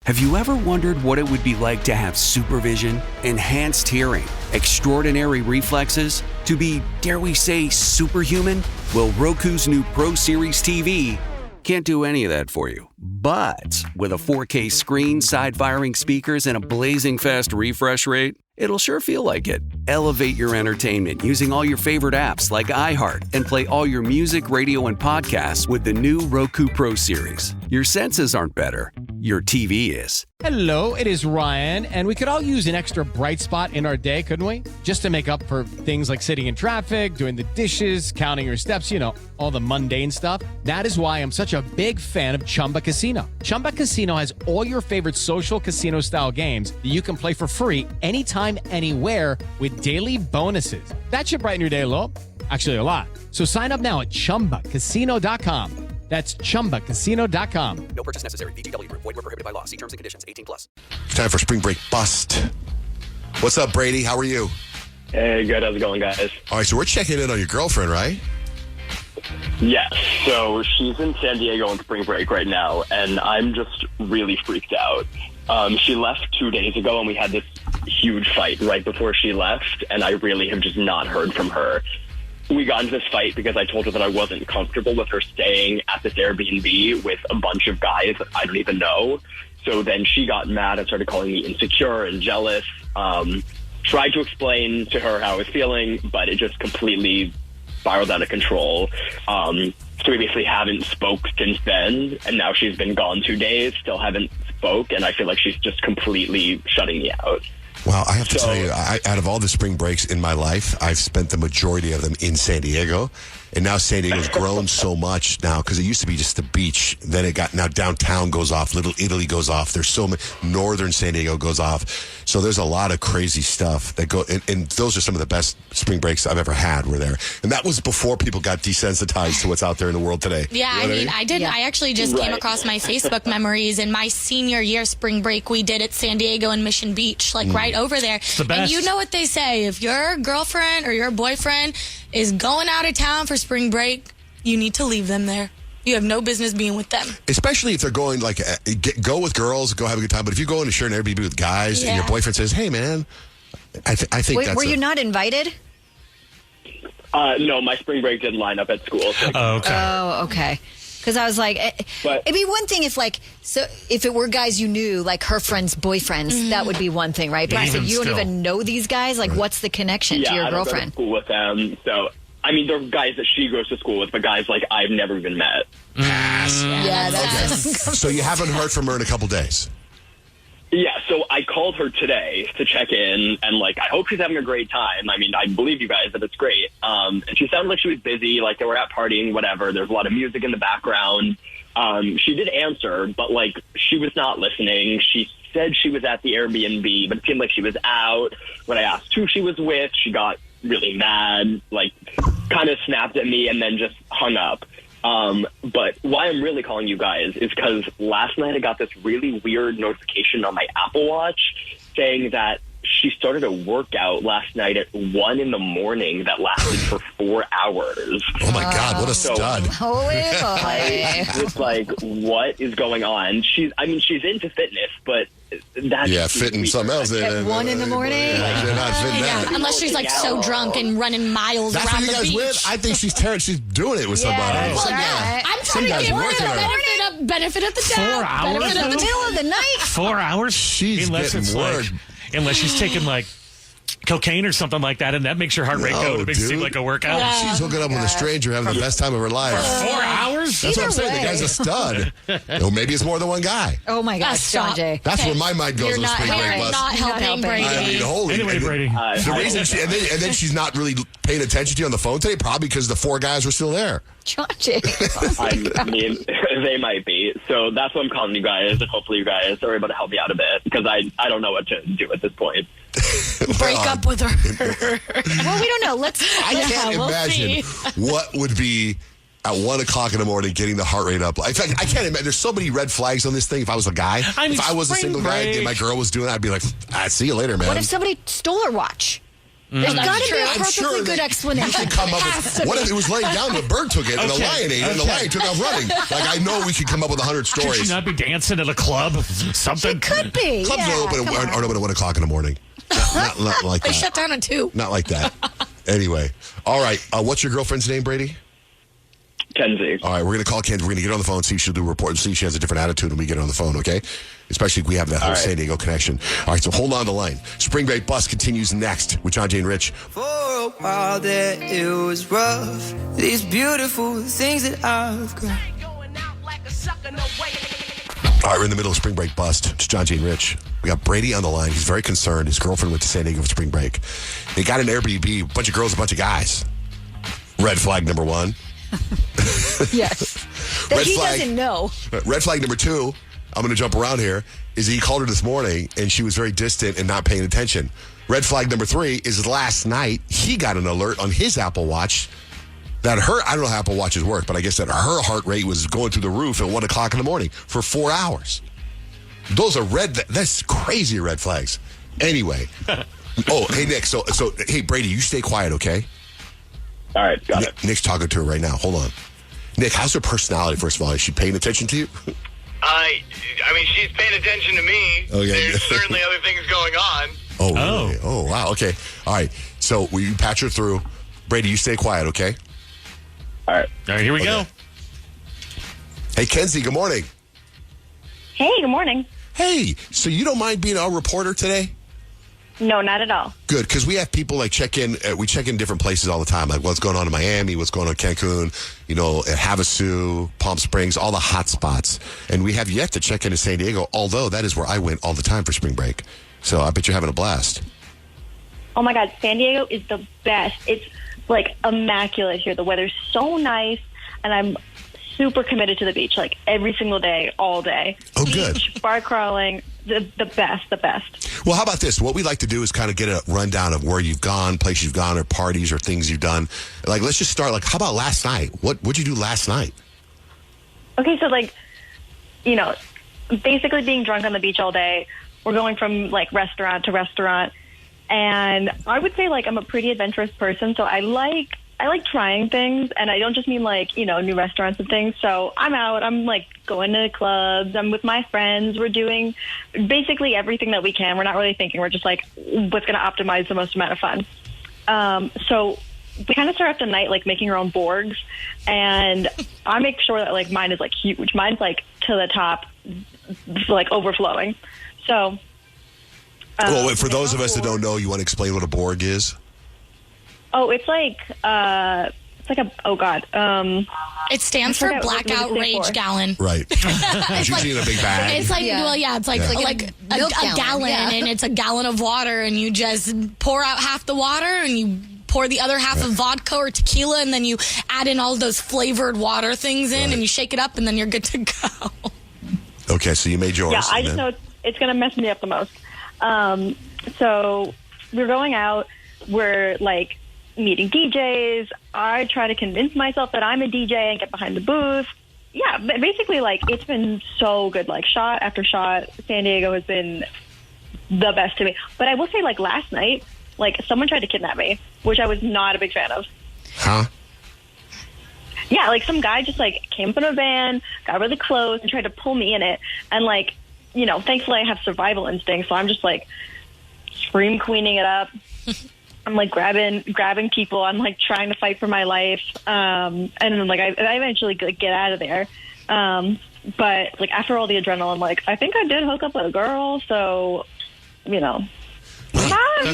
Have you ever wondered what it would be like to have supervision, enhanced hearing, extraordinary reflexes, to be, dare we say, superhuman? Well, Roku's new Pro Series TV can't do any of that for you. But with a 4K screen, side-firing speakers, and a blazing fast refresh rate, it'll sure feel like it. Elevate your entertainment using all your favorite apps like iHeart and play all your music, radio, and podcasts with the new Roku Pro Series. Your senses aren't better. Your TV is. Hello, it is Ryan, and we could all use an extra bright spot in our day, couldn't we? Just to make up for things like sitting in traffic, doing the dishes, counting your steps, all the mundane stuff. That is why I'm such a big fan of Chumba Casino. Chumba Casino has all your favorite social casino-style games that you can play for free anytime, anywhere with daily bonuses. That should brighten your day a little. Actually, a lot. So sign up now at ChumbaCasino.com. That's ChumbaCasino.com. No purchase necessary. VGW Group. Void where prohibited by law. See terms and conditions. 18+. Time for Spring Break Bust. What's up, Brady? How are you? Hey, good. How's it going, guys? All right, so we're checking in on your girlfriend, right? Yes. So she's in San Diego on spring break right now, and I'm just really freaked out. She left 2 days ago, and we had this huge fight right before she left, and I really have just not heard from her. We got into this fight because I told her that I wasn't comfortable with her staying at this Airbnb with a bunch of guys that I don't even know. So then she got mad and started calling me insecure and jealous. Tried to explain to her how I was feeling, but it just completely spiraled out of control. So we basically haven't spoke since then, and now she's been gone 2 days, still haven't spoke, and I feel like she's just completely shutting me out. Well, I have to tell you, out of all the spring breaks in my life, I've spent the majority of them in San Diego. And now San Diego's grown so much now because it used to be just the beach. Then it got, now downtown goes off, Little Italy goes off. There's so many, northern San Diego goes off. So there's a lot of crazy stuff that go, and those are some of the best spring breaks I've ever had were there. And that was before people got desensitized to what's out there in the world today. Yeah, You know what I did. Yeah. I actually just came across my Facebook memories in my senior year spring break we did at San Diego and Mission Beach, like right over there. It's the best. And you know what they say, if your girlfriend or your boyfriend is going out of town for spring break, you need to leave them there. You have no business being with them. Especially if they're going, go with girls, go have a good time. But if you go in to share an Airbnb with guys and your boyfriend says, hey, man, I think that's... Were you not invited? No, my spring break didn't line up at school. So Okay. Because I was like, it'd be one thing if if it were guys you knew, like her friends' boyfriends, that would be one thing, right? But so you don't even know these guys? Like, what's the connection to your girlfriend? I don't go to school with them. So, I mean, they're guys that she goes to school with, but guys like I've never even met. Pass. Yeah, So you haven't heard from her in a couple days? Yeah, so I called her today to check in, and, I hope she's having a great time. I mean, I believe you guys that it's great. And she sounded like she was busy, like they were out partying, whatever. There's a lot of music in the background. She did answer, but, she was not listening. She said she was at the Airbnb, but it seemed like she was out. When I asked who she was with, she got really mad, kind of snapped at me, and then just hung up. But why I'm really calling you guys is because last night I got this really weird notification on my Apple Watch saying that she started a workout last night at 1 a.m. that lasted for 4 hours. Oh my God, what a stud. I was like, what is going on? She's into fitness, but that's fitting something else. At 1 in the morning? They're not fitting that. Unless she's so drunk and running miles That's around what you the guys beach. with? I think she's doing it with somebody. I'm trying to give her the benefit of the doubt. 4 hours? Benefit of the Middle of the night? 4 hours? She's getting word. Unless she's taking cocaine or something like that, and that makes your heart rate go. It makes it seem like a workout. She's hooking up with a stranger, having the best time of her life. For 4 hours? That's what I'm saying. The guy's a stud. Maybe it's more than one guy. Oh my gosh, Johnjay. That's where my mind goes on spring break You're bus. not helping Brady. I mean, holy. Anyway, Brady. The reason and then she's not really paying attention to you on the phone today, probably because the 4 guys were still there. Johnjay. I mean, they might be. So that's what I'm calling you guys, and hopefully you guys are able to help me out a bit, because I don't know what to do at this point. Break up with her. Well, we don't know. I can't imagine what would be at 1 o'clock in the morning getting the heart rate up. In fact, I can't imagine. There's so many red flags on this thing. If I was a guy, if I was a single guy and my girl was doing it, I'd be like, see you later, man. What if somebody stole her watch? There's got to be a I'm perfectly sure good that explanation. You could come up with, what if it was laying down and a bird took it and a lion ate it and the lion took off running? Like, I know we could come up with 100 Could stories. she not be dancing at a club? Something. Could be. Clubs yeah, aren't open at 1 o'clock in the morning. Not like They that. shut down at 2. Not like that. Anyway. All right. What's your girlfriend's name, Brady? Kenzie. All right. We're going to call Kenzie. We're going to get on the phone, see if she'll do a report, and see if she has a different attitude when we get her on the phone, okay? Especially if we have that whole San Diego connection. All right. So hold on the line. Spring Break Bus continues next with Johnjay and Rich. For a while there, it was rough. These beautiful things that I've got. All right, we're in the middle of Spring Break Bust. It's Johnjay and Rich. We got Brady on the line. He's very concerned. His girlfriend went to San Diego for spring break. They got an Airbnb, a bunch of girls, a bunch of guys. Red flag number 1. Yes. That he doesn't know. Red flag number 2, I'm going to jump around here, is he called her this morning and she was very distant and not paying attention. Red flag number 3 is last night he got an alert on his Apple Watch that I don't know how Apple Watches work, but I guess that her heart rate was going through the roof at 1 o'clock in the morning for 4 hours. Those are that's crazy red flags. Anyway. Oh, hey, Nick. So, hey, Brady, you stay quiet, okay? All right, got it. Nick's talking to her right now. Hold on. Nick, how's her personality, first of all? Is she paying attention to you? I mean, she's paying attention to me. Okay. There's certainly other things going on. Oh, really? Oh, wow. Okay. All right. So, will you patch her through? Brady, you stay quiet, okay? All right. All right, here we go. Hey, Kenzie, good morning. Hey, good morning. Hey, so you don't mind being our reporter today? No, not at all. Good, because we have people like check in. We check in different places all the time, like what's going on in Miami, what's going on in Cancun, at Havasu, Palm Springs, all the hot spots. And we have yet to check into San Diego, although that is where I went all the time for spring break. So I bet you're having a blast. Oh my God, San Diego is the best. It's like immaculate here. The weather's so nice, and I'm super committed to the beach, like every single day, all day. Oh, good. Beach, bar crawling, the best. Well, how about this? What we like to do is kind of get a rundown of where you've gone, places you've gone, or parties or things you've done. Like, let's just start. Like, how about last night? What'd you do last night? Okay, so basically being drunk on the beach all day. We're going from like restaurant to restaurant, and I would say like I'm a pretty adventurous person, so I like trying things, and I don't just mean like, new restaurants and things. So I'm out. I'm like going to clubs. I'm with my friends. We're doing basically everything that we can. We're not really thinking. We're just like, what's going to optimize the most amount of fun? So we kind of start off the night like making our own boards, and I make sure that like mine is like huge. Mine's like to the top, like overflowing. So. For those of us that don't know, you want to explain what a Borg is? Oh, it's like it stands for blackout rage gallon. Right. It's usually in a big bag. It's like, it's like a gallon, and it's a gallon of water, and you just pour out half the water, and you pour the other half of vodka or tequila, and then you add in all those flavored water things in, and you shake it up, and then you're good to go. Okay, so you made yours. Yeah, I just know it's going to mess me up the most. So we're going out. We're like meeting DJs. I try to convince myself that I'm a DJ and get behind the booth. Yeah, basically, like, it's been so good. Like, shot after shot, San Diego has been the best to me. But I will say, like, last night, like, someone tried to kidnap me, which I was not a big fan of. Huh? Yeah, like, some guy just, like, came up in a van, got really close, and tried to pull me in it. And, like, thankfully I have survival instinct, so I'm just, like, scream queening it up. I'm like grabbing people. I'm like trying to fight for my life. And then like I eventually get out of there. But like after all the adrenaline, like I think I did hook up with a girl. So, You're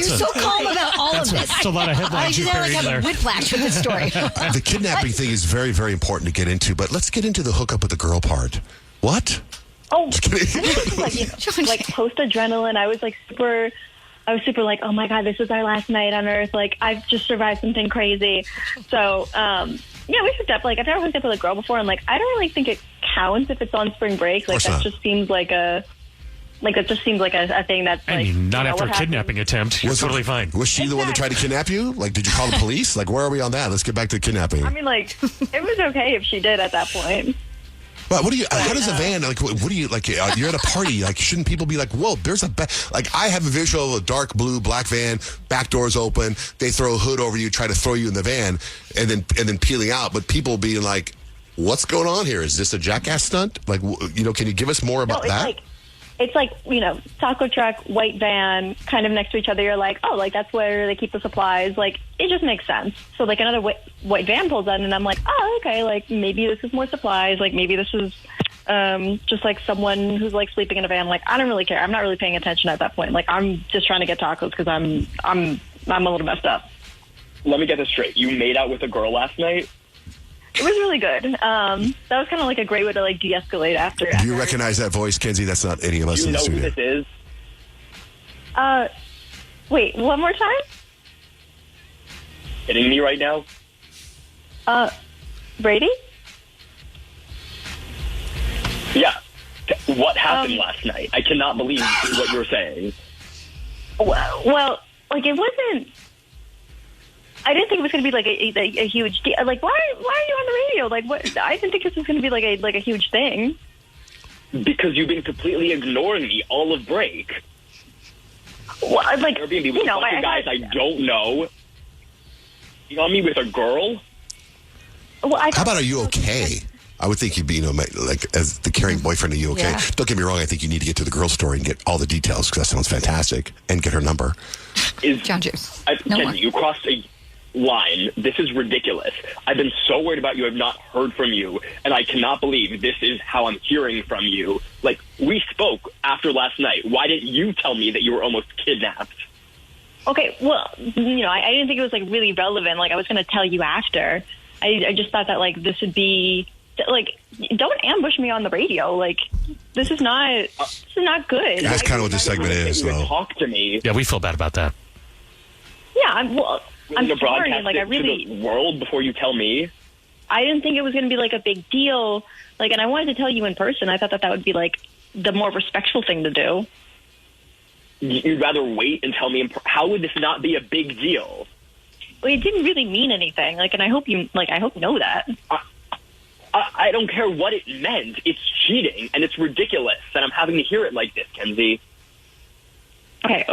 so calm about all of this. That's a lot of headlines you buried there. Whiplash with this story. The kidnapping thing is very, very important to get into, but let's get into the hookup with the girl part. What? Oh, like post adrenaline. I was super like, oh my God, this is our last night on Earth. Like, I've just survived something crazy. So, we hooked up. Like, I've never hooked up with a girl before, and like, I don't really think it counts if it's on spring break. Like, that just seems like a thing that's like. I mean, not after a kidnapping attempt. You're totally fine. Was she the one that tried to kidnap you? Like, did you call the police? Like, where are we on that? Let's get back to kidnapping. I mean, like, it was okay if she did at that point. But what do you? How does a van like? What do you like? You're at a party. Like, shouldn't people be like, "Whoa, there's a like"? I have a visual of a dark blue, black van, back doors open. They throw a hood over you, try to throw you in the van, and then peeling out. But people being like, "What's going on here? Is this a jackass stunt?" Like, can you give us more about that? It's like, taco truck, white van, kind of next to each other. You're like, oh, like that's where they keep the supplies. Like, it just makes sense. So, like, another white van pulls in, and I'm like, oh, okay, like, maybe this is more supplies. Like, maybe this is just, like, someone who's, like, sleeping in a van. Like, I don't really care. I'm not really paying attention at that point. Like, I'm just trying to get tacos because I'm a little messed up. Let me get this straight. You made out with a girl last night? It was really good. That was kind of like a great way to like de-escalate after. Do you recognize that voice, Kenzie? That's not any of us in the studio. Do you know who this is? Wait, one more time? Hitting me right now? Brady? Yeah. What happened last night? I cannot believe what you're saying. Well, like it wasn't. I didn't think it was going to be like a huge deal. Like, why are you on the radio? Like, what? I didn't think this was going to be like a huge thing. Because you've been completely ignoring me all of break. Well, like Airbnb with a bunch of guys I don't know. You on me with a girl? Well, how about, are you okay? I would think you'd be, like, as the caring boyfriend, are you okay? Yeah. Don't get me wrong. I think you need to get to the girl story and get all the details because that sounds fantastic, and get her number. Johnjay, you crossed a line. This is ridiculous. I've been so worried about you. I've not heard from you, and I cannot believe this is how I'm hearing from you. Like, we spoke after last night. Why didn't you tell me that you were almost kidnapped? Okay, well, I didn't think it was like really relevant. Like, I was going to tell you after. I just thought that like this would be like, don't ambush me on the radio. Like, this is not good. That's kind of what this segment is, though. Talk to me. Yeah, we feel bad about that. Yeah, I'm sorry. Like, I really to the world before you tell me. I didn't think it was going to be like a big deal. Like, and I wanted to tell you in person. I thought that would be like the more respectful thing to do. You'd rather wait and tell me. How would this not be a big deal? Well, it didn't really mean anything. Like, and I hope you know that. I don't care what it meant. It's cheating, and it's ridiculous that I'm having to hear it like this, Kenzie. Okay.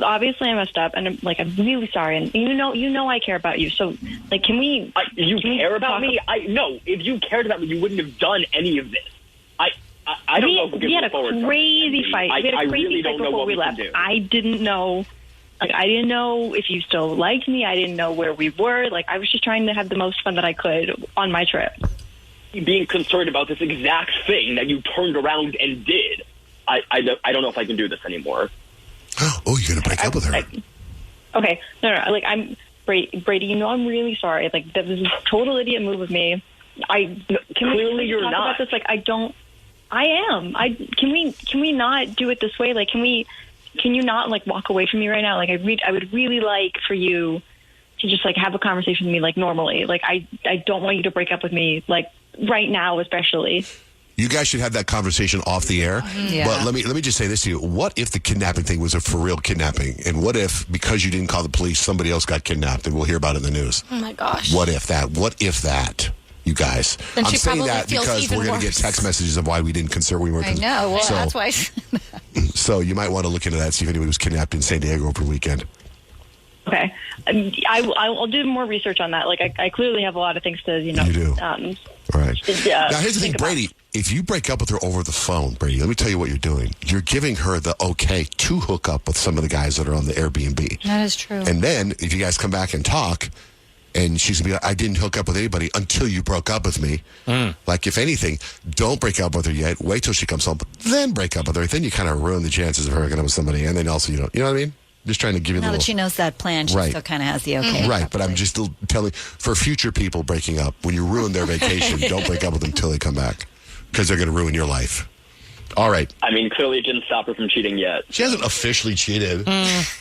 Obviously, I messed up, and I'm really sorry. And you know, I care about you. So, like, can we? You care about me? No. If you cared about me, you wouldn't have done any of this. I don't know if we had a crazy fight. We had a crazy fight before we left. I didn't know. Like, I didn't know if you still liked me. I didn't know where we were. Like, I was just trying to have the most fun that I could on my trip. Being concerned about this exact thing that you turned around and did. I don't know if I can do this anymore. Oh, you're going to break up with her. Okay. No. Like, I'm Brady, I'm really sorry. Like, that was a total idiot move of me. Clearly you're talk not. About this? Like, I am. Can we not do it this way? Like, can you not like walk away from me right now? Like, I would really like for you to just like have a conversation with me like normally. Like, I don't want you to break up with me like right now, especially. You guys should have that conversation off the air. Yeah. But let me just say this to you. What if the kidnapping thing was a for real kidnapping? And what if, because you didn't call the police, somebody else got kidnapped? And we'll hear about it in the news. Oh, my gosh. What if that? You guys. Then I'm she saying probably that feels because even we're going to get worse. text messages of why we didn't consider we weren't. I know. Well, that's why. So you might want to look into that, see if anybody was kidnapped in San Diego over the weekend. Okay. I'll do more research on that. Like, I clearly have a lot of things to, You do. All right. Now, here's the thing, about. Brady. If you break up with her over the phone, Brady, let me tell you what you're doing. You're giving her the okay to hook up with some of the guys that are on the Airbnb. That is true. And then if you guys come back and talk, and she's going to be like, I didn't hook up with anybody until you broke up with me. Like, if anything, don't break up with her yet. Wait till she comes home, then break up with her. Then you kind of ruin the chances of her hooking up with somebody. And then also, you know what I mean? Just trying to give you a now little... that she knows that plan, she still kind of has the okay. Right, but I'm just still telling, for future people breaking up, when you ruin their vacation, don't break up with them until they come back, because they're going to ruin your life. All right. I mean, clearly it didn't stop her from cheating yet. She hasn't officially cheated.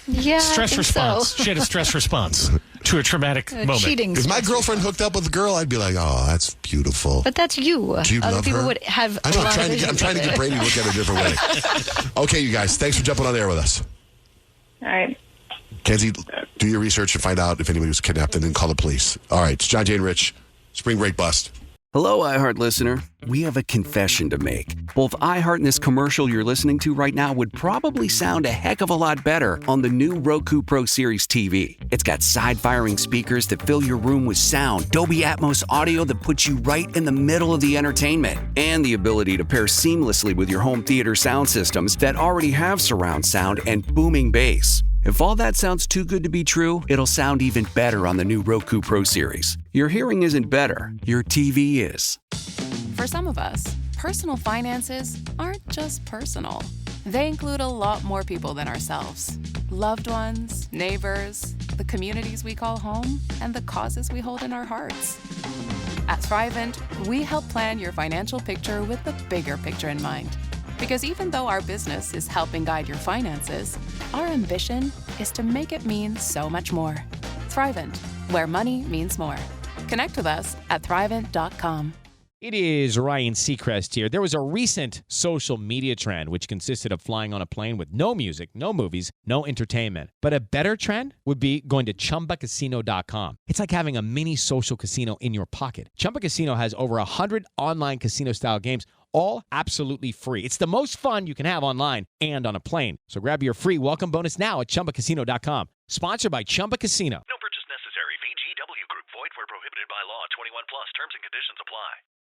Yeah, stress response. So. She had a stress response to a traumatic moment. Cheating. If my girlfriend hooked up with a girl, I'd be like, oh, that's beautiful. But that's you. Do you Other love people her? would have. I know. I'm trying to get Brady to look at it a different way. Okay, you guys, thanks for jumping on the air with us. All right. Kenzie, do your research and find out if anybody was kidnapped and then call the police. All right, it's Johnjay and Rich, Spring Break Bust. Hello, iHeart listener. We have a confession to make. Both iHeart and this commercial you're listening to right now would probably sound a heck of a lot better on the new Roku Pro Series TV. It's got side-firing speakers that fill your room with sound, Dolby Atmos audio that puts you right in the middle of the entertainment, and the ability to pair seamlessly with your home theater sound systems that already have surround sound and booming bass. If all that sounds too good to be true, it'll sound even better on the new Roku Pro Series. Your hearing isn't better, your TV is. For some of us, personal finances aren't just personal. They include a lot more people than ourselves. Loved ones, neighbors, the communities we call home, and the causes we hold in our hearts. At Thrivent, we help plan your financial picture with the bigger picture in mind. Because even though our business is helping guide your finances, our ambition is to make it mean so much more. Thrivent, where money means more. Connect with us at Thrivent.com. It is Ryan Seacrest here. There was a recent social media trend which consisted of flying on a plane with no music, no movies, no entertainment. But a better trend would be going to ChumbaCasino.com. It's like having a mini social casino in your pocket. Chumba Casino has over 100 online casino-style games, all absolutely free. It's the most fun you can have online and on a plane. So grab your free welcome bonus now at ChumbaCasino.com. Sponsored by Chumba Casino. No purchase necessary. VGW Group. Void where prohibited by law. 21 plus. Terms and conditions apply.